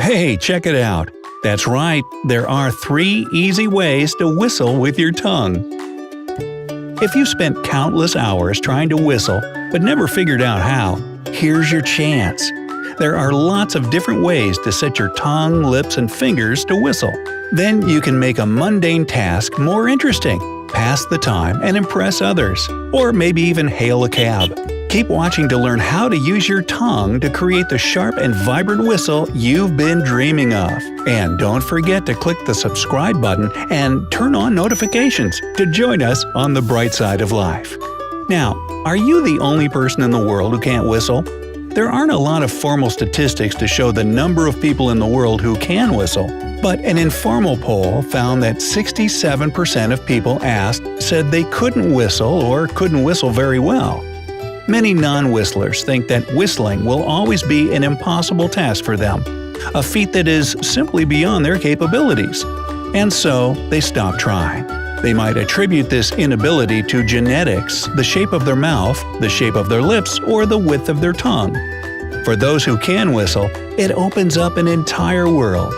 Hey, check it out! That's right, there are 3 easy ways to whistle with your tongue. If you spent countless hours trying to whistle but never figured out how, here's your chance. There are lots of different ways to set your tongue, lips, and fingers to whistle. Then you can make a mundane task more interesting, pass the time, and impress others, or maybe even hail a cab. Keep watching to learn how to use your tongue to create the sharp and vibrant whistle you've been dreaming of. And don't forget to click the subscribe button and turn on notifications to join us on the bright side of life. Now, are you the only person in the world who can't whistle? There aren't a lot of formal statistics to show the number of people in the world who can whistle, but an informal poll found that 67% of people asked said they couldn't whistle or couldn't whistle very well. Many non-whistlers think that whistling will always be an impossible task for them, a feat that is simply beyond their capabilities. And so, they stop trying. They might attribute this inability to genetics, the shape of their mouth, the shape of their lips, or the width of their tongue. For those who can whistle, it opens up an entire world.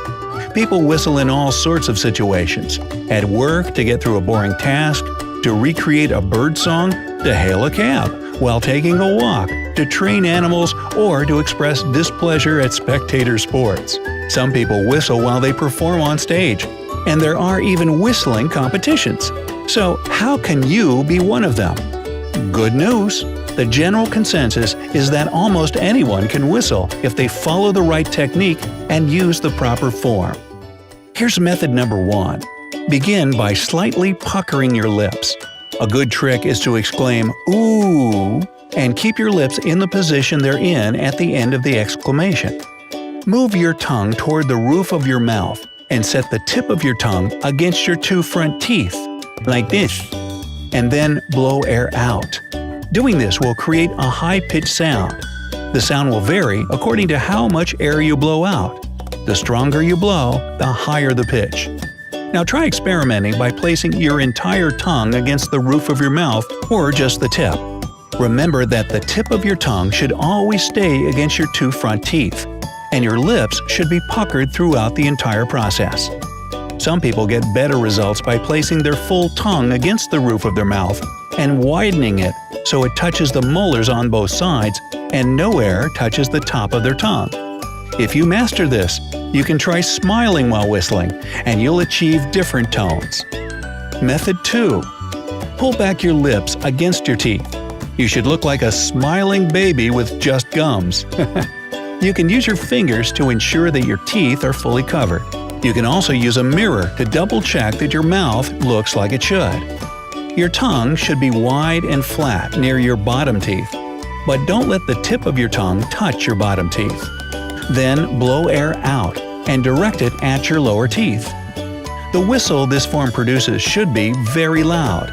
People whistle in all sorts of situations – at work to get through a boring task, to recreate a bird song, to hail a cab, while taking a walk, to train animals, or to express displeasure at spectator sports. Some people whistle while they perform on stage, and there are even whistling competitions. So how can you be one of them? Good news! The general consensus is that almost anyone can whistle if they follow the right technique and use the proper form. Here's method number 1. Begin by slightly puckering your lips. A good trick is to exclaim "ooh" and keep your lips in the position they're in at the end of the exclamation. Move your tongue toward the roof of your mouth and set the tip of your tongue against your 2 front teeth, like this, and then blow air out. Doing this will create a high-pitched sound. The sound will vary according to how much air you blow out. The stronger you blow, the higher the pitch. Now try experimenting by placing your entire tongue against the roof of your mouth or just the tip. Remember that the tip of your tongue should always stay against your 2 front teeth, and your lips should be puckered throughout the entire process. Some people get better results by placing their full tongue against the roof of their mouth and widening it so it touches the molars on both sides and no air touches the top of their tongue. If you master this, you can try smiling while whistling, and you'll achieve different tones. Method 2. Pull back your lips against your teeth. You should look like a smiling baby with just gums. You can use your fingers to ensure that your teeth are fully covered. You can also use a mirror to double-check that your mouth looks like it should. Your tongue should be wide and flat near your bottom teeth, but don't let the tip of your tongue touch your bottom teeth. Then blow air out and direct it at your lower teeth. The whistle this form produces should be very loud.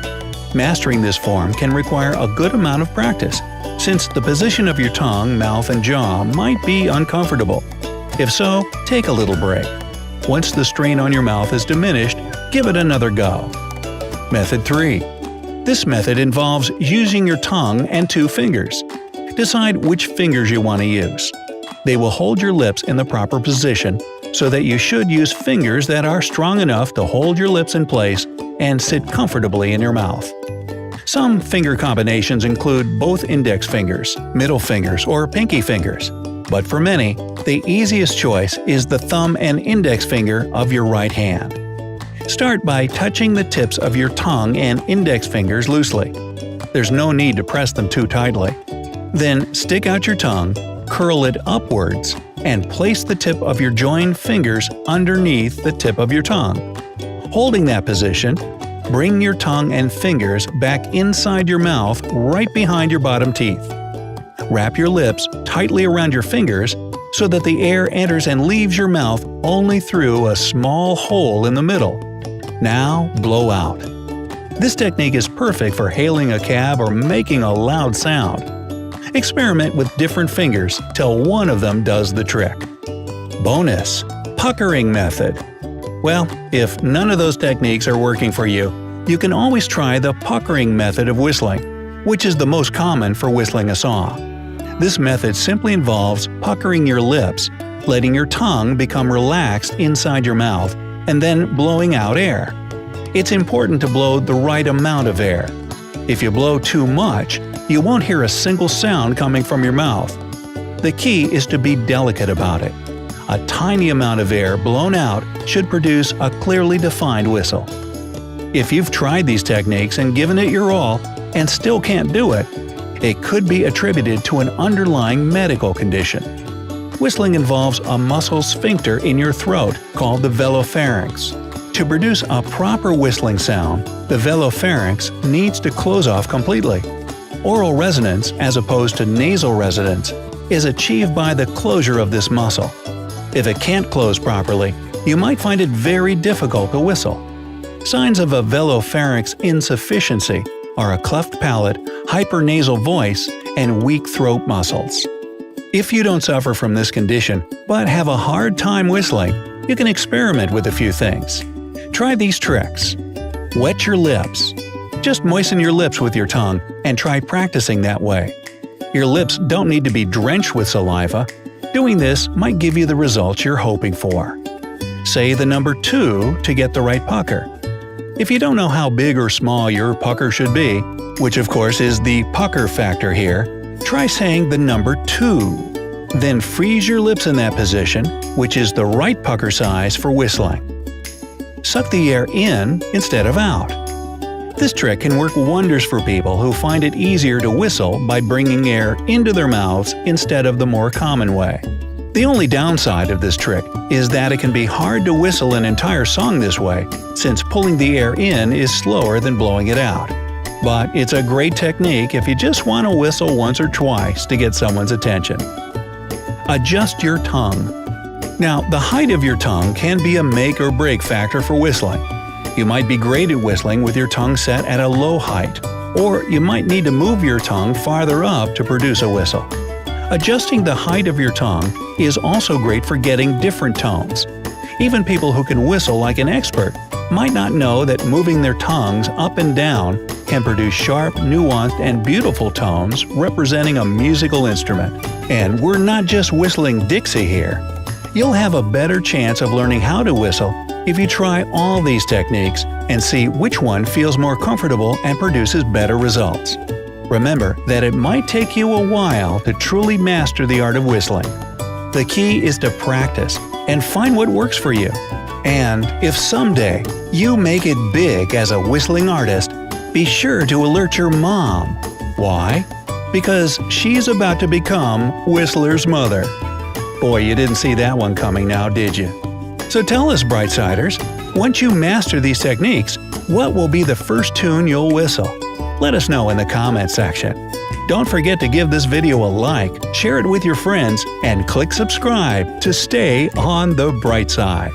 Mastering this form can require a good amount of practice, since the position of your tongue, mouth, and jaw might be uncomfortable. If so, take a little break. Once the strain on your mouth is diminished, give it another go. Method 3. This method involves using your tongue and 2 fingers. Decide which fingers you want to use. They will hold your lips in the proper position, so that you should use fingers that are strong enough to hold your lips in place and sit comfortably in your mouth. Some finger combinations include both index fingers, middle fingers, or pinky fingers. But for many, the easiest choice is the thumb and index finger of your right hand. Start by touching the tips of your tongue and index fingers loosely. There's no need to press them too tightly. Then stick out your tongue, curl it upwards, and place the tip of your joined fingers underneath the tip of your tongue. Holding that position, bring your tongue and fingers back inside your mouth right behind your bottom teeth. Wrap your lips tightly around your fingers so that the air enters and leaves your mouth only through a small hole in the middle. Now blow out. This technique is perfect for hailing a cab or making a loud sound. Experiment with different fingers till one of them does the trick. Bonus: puckering method. Well, if none of those techniques are working for you, you can always try the puckering method of whistling, which is the most common for whistling a song. This method simply involves puckering your lips, letting your tongue become relaxed inside your mouth, and then blowing out air. It's important to blow the right amount of air. If you blow too much, you won't hear a single sound coming from your mouth. The key is to be delicate about it. A tiny amount of air blown out should produce a clearly defined whistle. If you've tried these techniques and given it your all and still can't do it, it could be attributed to an underlying medical condition. Whistling involves a muscle sphincter in your throat called the velopharynx. To produce a proper whistling sound, the velopharynx needs to close off completely. Oral resonance, as opposed to nasal resonance, is achieved by the closure of this muscle. If it can't close properly, you might find it very difficult to whistle. Signs of a velopharynx insufficiency are a cleft palate, hypernasal voice, and weak throat muscles. If you don't suffer from this condition but have a hard time whistling, you can experiment with a few things. Try these tricks. Wet your lips. Just moisten your lips with your tongue and try practicing that way. Your lips don't need to be drenched with saliva. Doing this might give you the results you're hoping for. Say the number 2 to get the right pucker. If you don't know how big or small your pucker should be, which of course is the pucker factor here, try saying the number 2. Then freeze your lips in that position, which is the right pucker size for whistling. Suck the air in instead of out. This trick can work wonders for people who find it easier to whistle by bringing air into their mouths instead of the more common way. The only downside of this trick is that it can be hard to whistle an entire song this way, since pulling the air in is slower than blowing it out. But it's a great technique if you just want to whistle once or twice to get someone's attention. Adjust your tongue. Now, the height of your tongue can be a make or break factor for whistling. You might be great at whistling with your tongue set at a low height, or you might need to move your tongue farther up to produce a whistle. Adjusting the height of your tongue is also great for getting different tones. Even people who can whistle like an expert might not know that moving their tongues up and down can produce sharp, nuanced, and beautiful tones representing a musical instrument. And we're not just whistling Dixie here. You'll have a better chance of learning how to whistle if you try all these techniques and see which one feels more comfortable and produces better results. Remember that it might take you a while to truly master the art of whistling. The key is to practice and find what works for you. And if someday you make it big as a whistling artist, be sure to alert your mom. Why? Because she's about to become Whistler's mother. Boy, you didn't see that one coming now, did you? So tell us, Brightsiders, once you master these techniques, what will be the first tune you'll whistle? Let us know in the comment section. Don't forget to give this video a like, share it with your friends, and click subscribe to stay on the bright side.